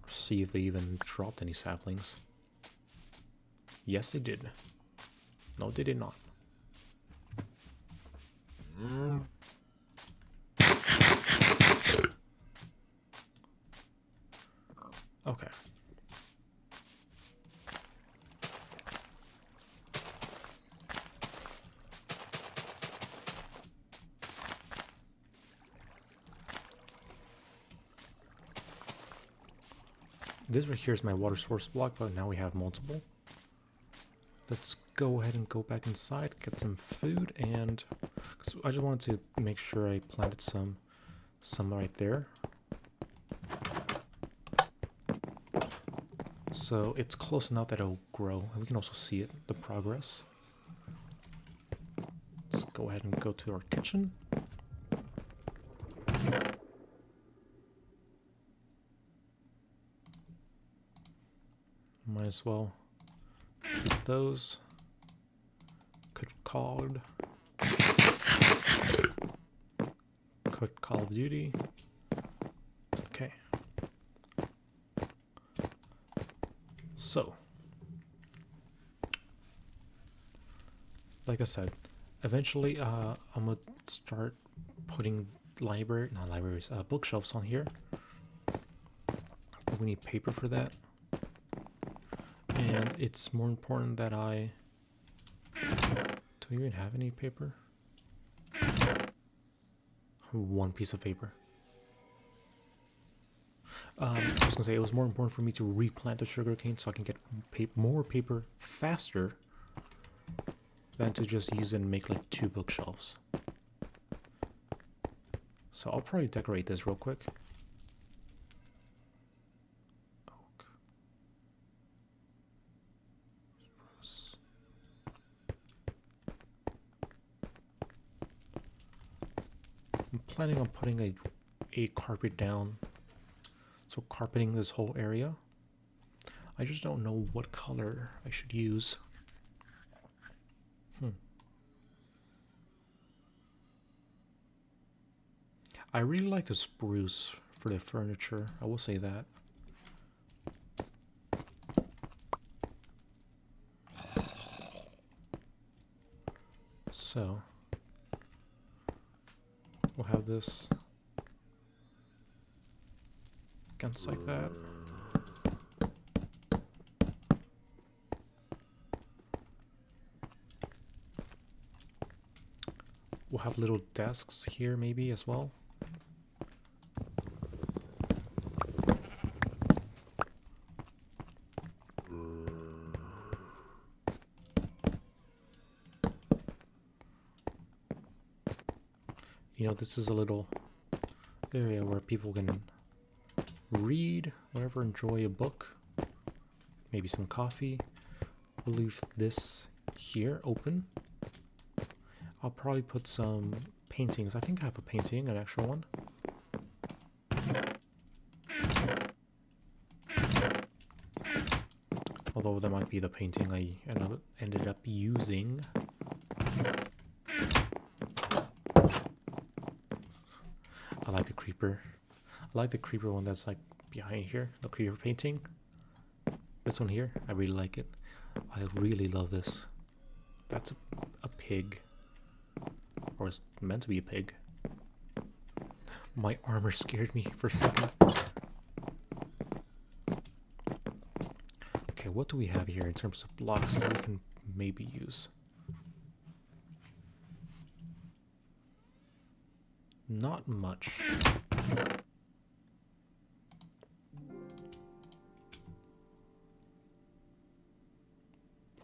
See if they even dropped any saplings. Yes, they did. No, they did not. Okay. This right here is my water source block, but now we have multiple. Let's go ahead and go back inside, get some food, and I just wanted to make sure I planted some right there. So it's close enough that it'll grow, and we can also see it, the progress. Let's go ahead and go to our kitchen. Might as well keep those. Cooked cod. Cooked Call of Duty. Okay. So, like I said, eventually I'm gonna start putting bookshelves on here. But we need paper for that. And it's more important that I... Do we even have any paper? One piece of paper. I was gonna say it was more important for me to replant the sugarcane so I can get more paper faster than to just use it and make like 2 bookshelves. So I'll probably decorate this real quick. Oak. Spruce. I'm planning on putting a carpet down. So carpeting this whole area. I just don't know what color I should use. I really like the spruce for the furniture. I will say that. So we'll have this against like that. We'll have little desks here maybe as well. You know, this is a little area where people can read, whatever, enjoy a book, maybe some coffee. We'll leave this here open. I'll probably put some paintings. I think I have a painting, an actual one. Although that might be the painting I ended up using. I like the creeper. I like the creeper one that's like behind here, the creeper painting. This one here, I really like it. I really love this. That's a pig. Or it's meant to be a pig. My armor scared me for a second. Okay, what do we have here in terms of blocks that we can maybe use? Not much.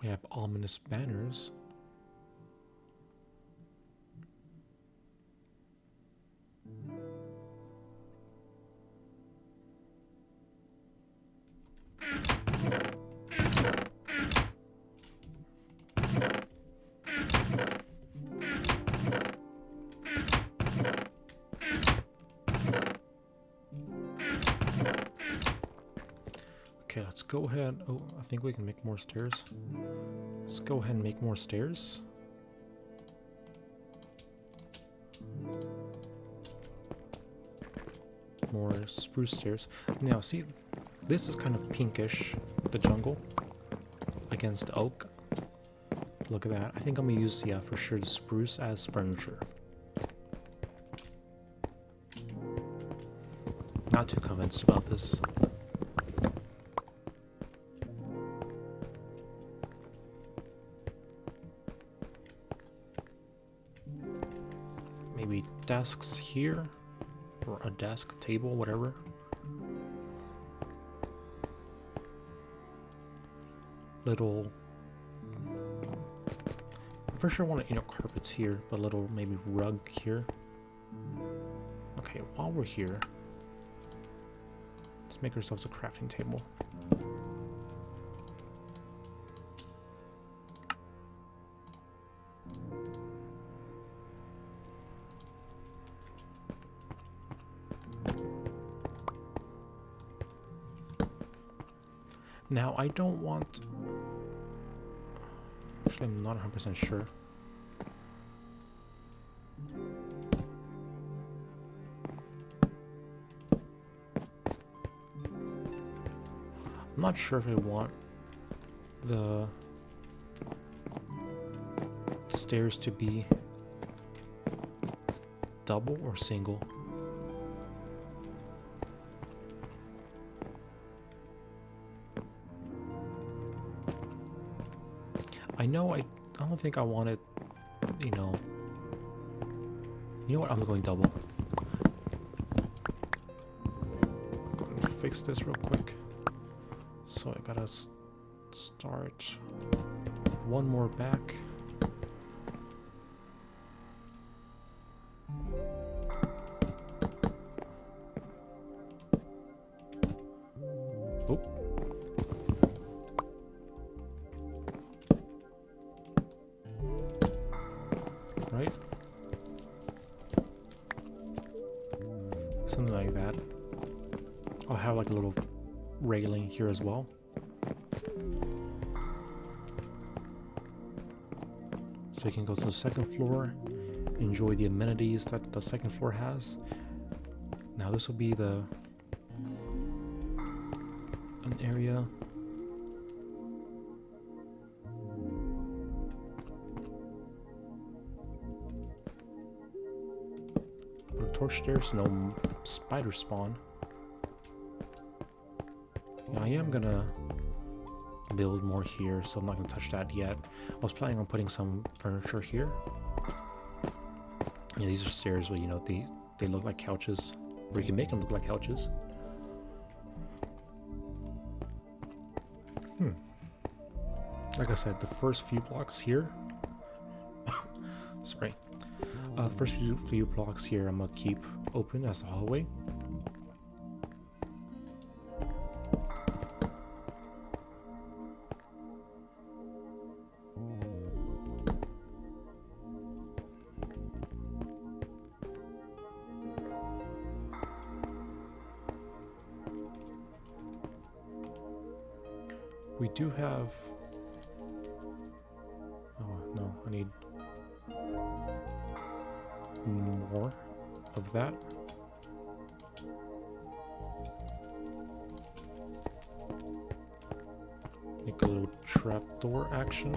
We have ominous banners. Okay, let's go ahead. Oh, I think we can make more stairs. Let's go ahead and make more stairs. More spruce stairs. Now, see, this is kind of pinkish, the jungle, against oak. Look at that. I think I'm gonna use, yeah, for sure, the spruce as furniture. Not too convinced about this. Maybe desks here, or a desk, table, whatever. Little, for sure I want to, carpets here, but a little maybe rug here. Okay, while we're here, let's make ourselves a crafting table. Now, I don't want... Actually, I'm not 100% sure. I'm not sure if I want the stairs to be double or single. I know I don't think I want it, you know what, I'm going double. Go ahead and fix this real quick. So I gotta start one more back. Oop. Right? Something like that. I'll have like a little railing here as well. So you can go to the second floor, enjoy the amenities that the second floor has. Now this will be an area. Put a torch there so no spiders spawn. Now I am gonna build more here, so I'm not gonna touch that yet. I was planning on putting some furniture here. Yeah, these are stairs where, they look like couches, or you can make them look like couches. Like I said, the first few blocks here, sorry, the first few blocks here I'm gonna keep open as the hallway. We do have... Oh, no, I need more of that. Make a little trapdoor action.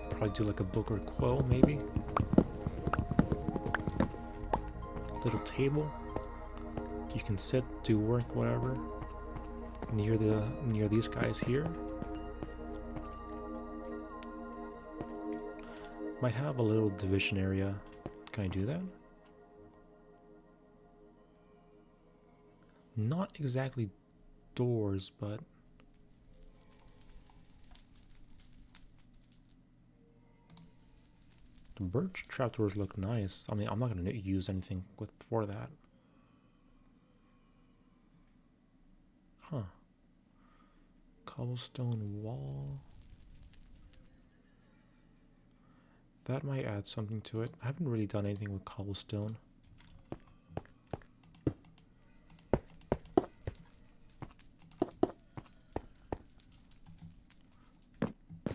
Probably do like a book or quill, maybe. Little table. You can sit, do work, whatever. Near these guys here. Might have a little division area. Can I do that? Not exactly doors, but the birch trapdoors look nice. I mean, I'm not gonna use anything for that. Huh. Cobblestone wall. That might add something to it. I haven't really done anything with cobblestone.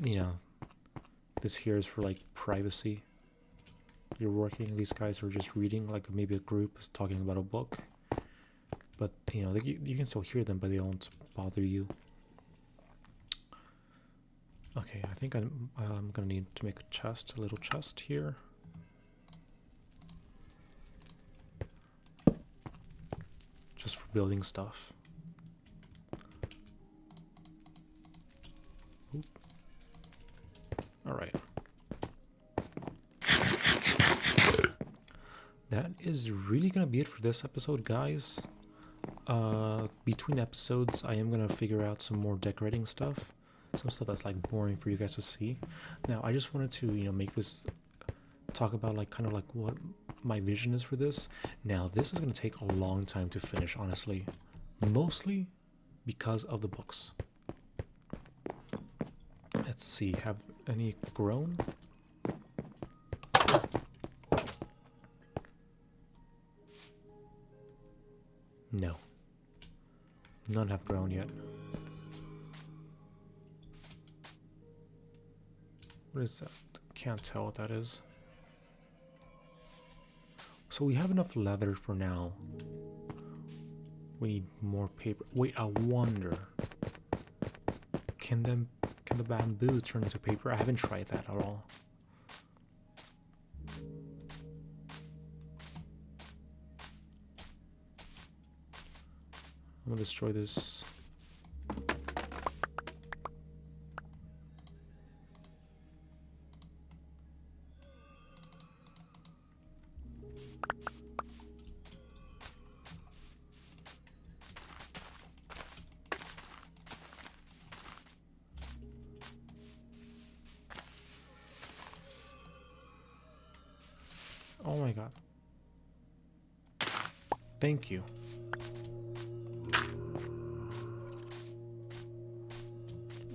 you know, this here is for like privacy. You're working, these guys are just reading, like maybe a group is talking about a book. But, you know, you can still hear them, but they don't bother you. Okay, I think I'm gonna need to make a little chest here. Just for building stuff. Oop. All right. That is really gonna be it for this episode, guys. Between episodes, I am gonna figure out some more decorating stuff. Some stuff that's like boring for you guys to see. Now, I just wanted to, you know, make this talk about like kind of like what my vision is for this. Now, this is gonna take a long time to finish, honestly. Mostly because of the books. Let's see, have any grown? No. None have grown yet. What is that? Can't tell what that is. So we have enough leather for now. We need more paper. Wait, I wonder. Can the bamboo turn into paper? I haven't tried that at all. I'm gonna destroy this. Oh my god. Thank you.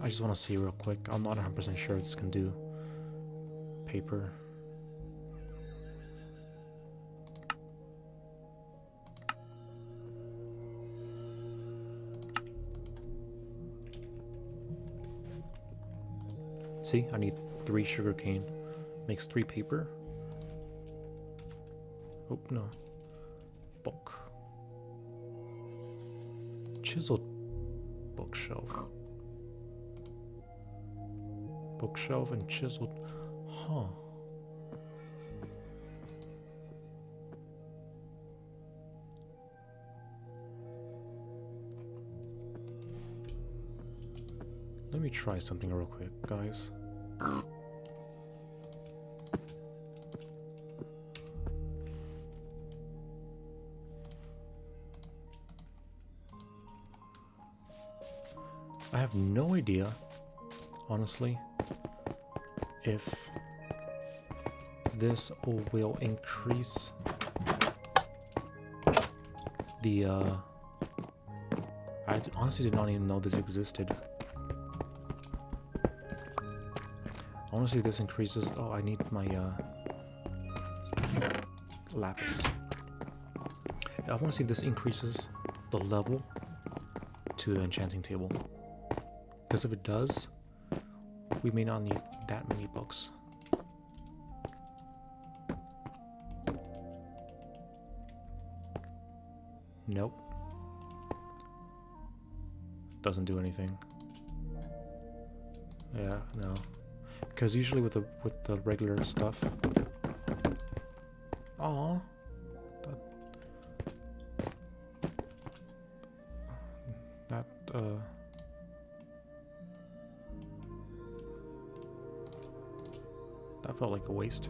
I just want to see real quick. I'm not 100% sure this can do paper. See, I need 3 sugarcane. Makes 3 paper. Oh, no. Book. Chiseled bookshelf. Bookshelf and chiseled. Huh. Let me try something real quick, guys. I have no idea, honestly, if this will increase the, I honestly did not even know this existed. Honestly, this increases, oh, I need my, lapis. I want to see if this increases the level to the enchanting table. Because if it does, we may not need that many books. Nope. Doesn't do anything. Yeah, no. Because usually with the regular stuff. Aww. That felt like a waste.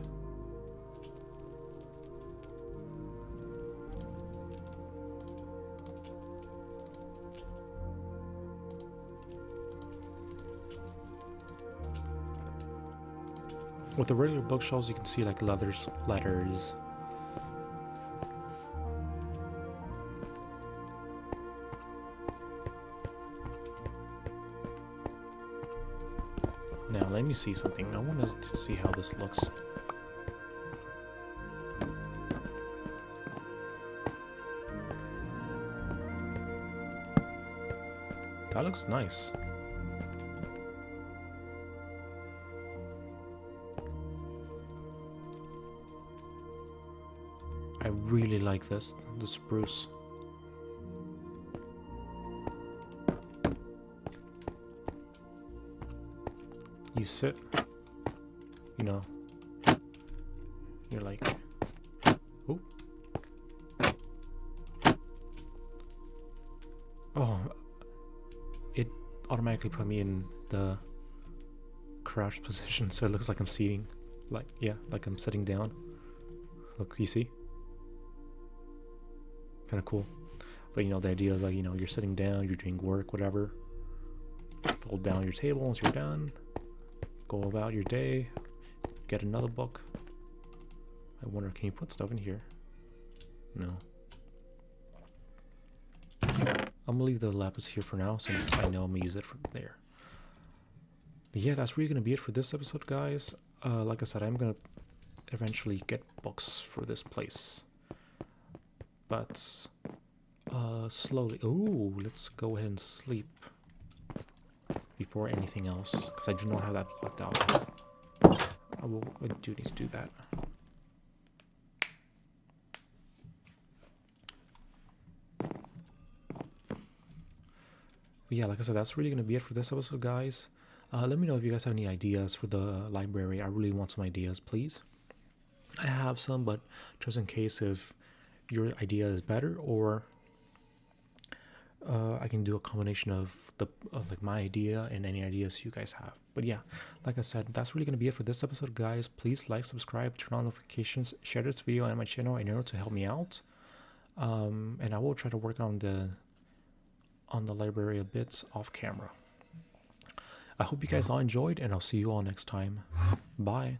With the regular bookshelves, you can see like letters. Now, let me see something. I wanted to see how this looks. That looks nice. I really like this, the spruce. You sit, you know, you're like, oh, oh, it automatically put me in the crouched position, so it looks like I'm seating, like, yeah, like I'm sitting down. Look, you see? Kind of cool. But you know, the idea is like, you know, you're sitting down, you're doing work, whatever. Fold down your table once you're done. Go about your day. Get another book. I wonder, can you put stuff in here? No. I'm gonna leave the lapis here for now, since I know I'm gonna use it from there. But yeah, that's really gonna be it for this episode, guys. Like I said, I'm gonna eventually get books for this place. But slowly. Ooh, let's go ahead and sleep before anything else, because I do not have that blocked out. I do need to do that. But yeah, like I said, that's really gonna be it for this episode, guys. Let me know if you guys have any ideas for the library. I really want some ideas, please. I have some, but just in case if your idea is better, or I can do a combination of like my idea and any ideas you guys have. But yeah, like I said, that's really gonna be it for this episode, guys. Please like, subscribe, turn on notifications, share this video on my channel in order to help me out. And I will try to work on the library a bit off camera. I hope you guys all enjoyed, and I'll see you all next time. Bye.